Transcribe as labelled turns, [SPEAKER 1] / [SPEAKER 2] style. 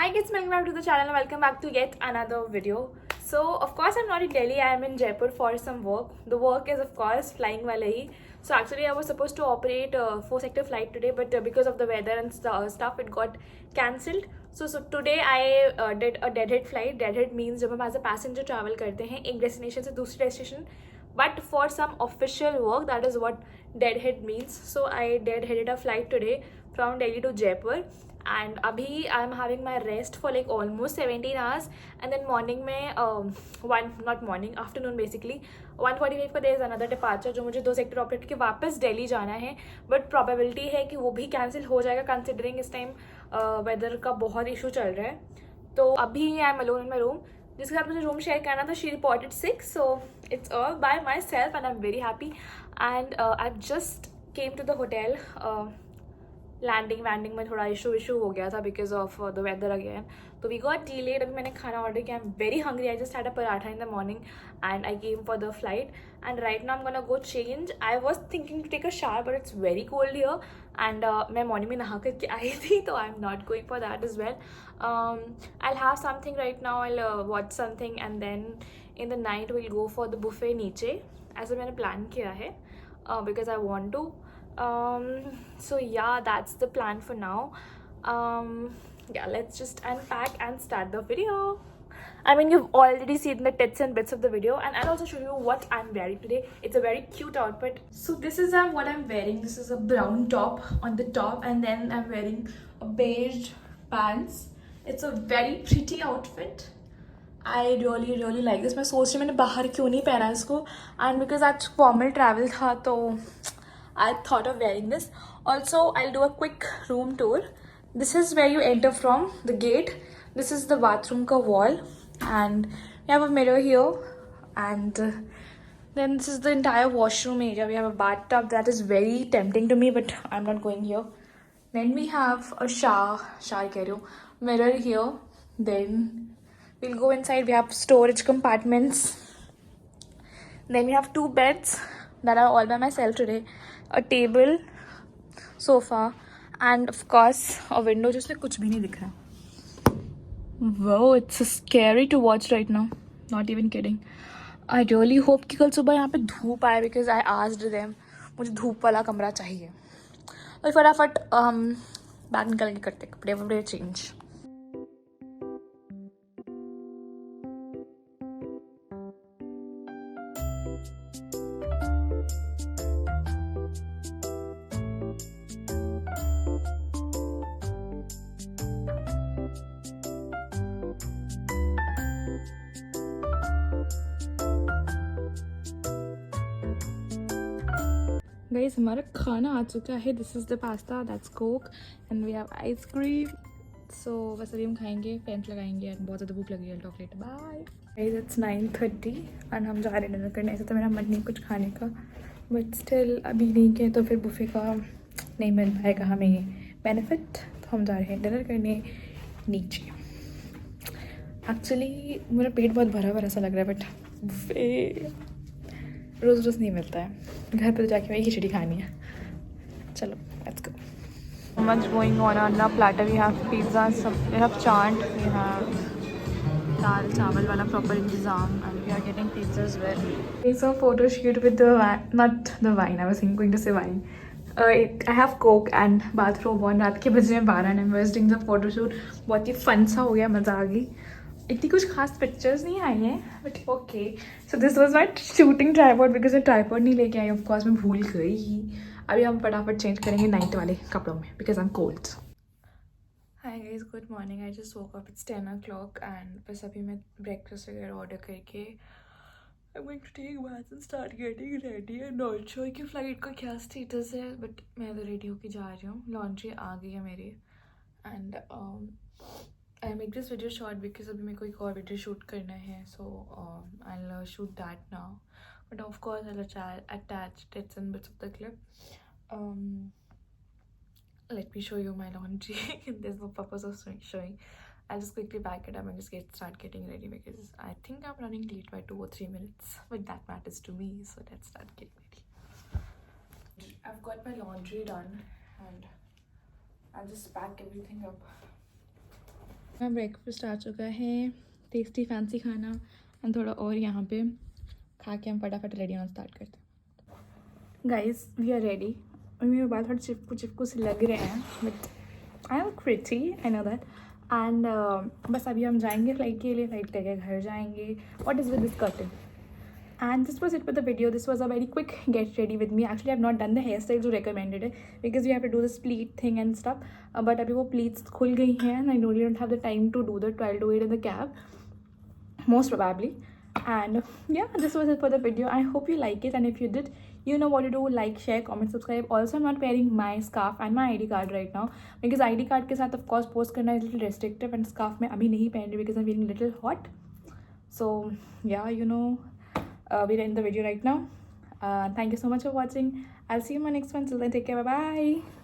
[SPEAKER 1] Hi kids, welcome back to the channel and welcome back to yet another video. So of course I'm not in Delhi, I am in Jaipur for some work. The work is of course flying wala hi. So actually I was supposed to operate a 4-sector flight today, but because of the weather and stuff it got cancelled. So today I did a deadhead flight. Deadhead means जब हम as a passenger travel करते हैं एक destination से दूसरी destination, but for some official work, that is what deadhead means. So I deadheaded a flight today from Delhi to Jaipur. And abhi I am having my rest for like almost 17 hours, and then morning में not morning, afternoon basically 1:45 पर there is another departure जो मुझे 2 sector operate के वापस दिल्ली जाना है. But probability है कि वो भी कैंसिल हो जाएगा कंसिडरिंग इस टाइम वेदर का बहुत इशू चल रहा है. तो अभी I am alone in my room. जिसके साथ मुझे रूम शेयर करना था she reported sick, so it's all by myself and I am very happy. And I just came to the hotel. Landing में थोड़ा इशू हो गया था because of the weather again, तो वी गॉट डिलेड. अभी मैंने खाना order किया. I am very hungry. I just had a paratha in the morning and I came for the flight and right now I am gonna go change. I was thinking to take a shower but it's very cold here and मैं morning में नहा करके आई थी, तो I am not going for that as well. I have something right now. I watch something and then in the night will go for the buffet नीचे, ऐसा मैंने प्लान किया है because I want to. So yeah, that's the plan for now. Yeah, let's just unpack and start the video. I mean, you've already seen the tits and bits of the video, and I'll also show you what I'm wearing today. It's a very cute outfit. So this is what I'm wearing. This is a brown top on the top, and then I'm wearing a beige pants. It's a very pretty outfit. I really like this. मैं सोच रही मैंने बाहर क्यों नहीं पहना इसको, and because आज फॉर्मल ट्रैवल था तो I thought of wearing this. Also, I'll do a quick room tour. This is where you enter from, the gate. This is the bathroom ka wall, and we have a mirror here, and then this is the entire washroom area. We have a bathtub that is very tempting to me, but I'm not going here. Then we have a shower mirror here. Then we'll go inside. We have storage compartments. Then we have 2 beds that are all by myself today. A table, sofa, and of course a window जिसमें कुछ भी नहीं दिख रहा. Wow, it's scary to watch right now. Not even kidding. I really hope कि कल सुबह यहाँ पे धूप आए because I asked them. मुझे धूप वाला कमरा चाहिए. और फटाफट बैग निकल के करते कपड़े वपड़े चेंज. गाइस हमारा खाना आ चुका है. This is the pasta, that's coke and we have ice cream. So बस अभी हम खाएंगे, पेंट लगाएंगे एंड बहुत ज़्यादा भूख लगी है. Talk later, bye. Guys it's 9:30 and हम जा रहे हैं डिनर करने. ऐसा तो मेरा मन नहीं कुछ खाने का, बट स्टिल अभी नहीं किए तो फिर बुफे का नहीं मिल पाएगा हमें बेनिफिट, तो हम जा रहे हैं डिनर करने नीचे. एक्चुअली मेरा पेट बहुत भरा भरा सा लग रहा है, बट बुफे रोज़ नहीं मिलता है. घर पे तो जाके मैं खिचड़ी खानी है. चलो let's go. So much going on our platter. We have pizza, we have chaat, we have दाल चावल वाला proper इंतज़ाम, and we are getting pizza as well. It's a photo shoot with the not the wine. I was going to say wine. I have coke and bathrobe on. रात के बजे 12 and I was doing the photo shoot. बहुत ही fun सा हो गया, मज़ा आ गई. इतनी कुछ खास पिक्चर्स नहीं आई हैं, but okay. So this was my shooting tripod because मैं ट्राईपॉड नहीं लेके आई. ऑफकोर्स मैं भूल गई ही. अभी हम फटाफट चेंज करेंगे नाइट वाले कपड़ों में because I am cold. Hi guys, good morning. I just woke up. It's 10 o'clock and बस अभी मैं ब्रेकफास्ट वगैरह ऑर्डर करके I am going to take bath and start getting ready. And not sure कि flight का क्या status है, but मैं तो रेडी होके जा रही हूँ. लॉन्ड्री आ गई है मेरी and I make this video short because अभी मेरे को एक और वीडियो शूट करना है, so I'll shoot that now. But of course I'll attach bits and bits of the clip. Let me show you my laundry. There's no purpose of showing. I'll just quickly pack it up and just start getting ready because I think I'm running late by 2 or 3 minutes, but that matters to me, so let's start getting ready. I've got my laundry done and I'll just pack everything up. Breakfast आ चुका है, tasty fancy खाना and थोड़ा और यहाँ पे खा के हम फटाफट रेडी होना स्टार्ट करते हैं। Guys we are ready. और मेरे बाल थोड़े चिपकू चिपकू से लग रहे हैं but I am pretty, I know that. And बस अभी हम जाएंगे फ्लाइट के लिए, फ्लाइट करके घर जाएंगे। What is with this curtain? And this was it with the video. This was a very quick get ready with me. Actually, I've not done the hairstyle you recommended it because we have to do the pleat thing and stuff. But abhi wo pleats khul gayi hain and I really don't have the time to do that. So I'll do it in the cab, most probably. And yeah, this was it for the video. I hope you like it, and if you did, you know what to do. Like, share, comment, subscribe. Also, I'm not wearing my scarf and my ID card right now because ID card ke sath of course post karna is a little restrictive, and scarf mein abhi nahi pehen rahi because I'm feeling a little hot. So yeah, you know, we're in the video right now. Thank you so much for watching. I'll see you in my next one. Till then, take care. Bye bye.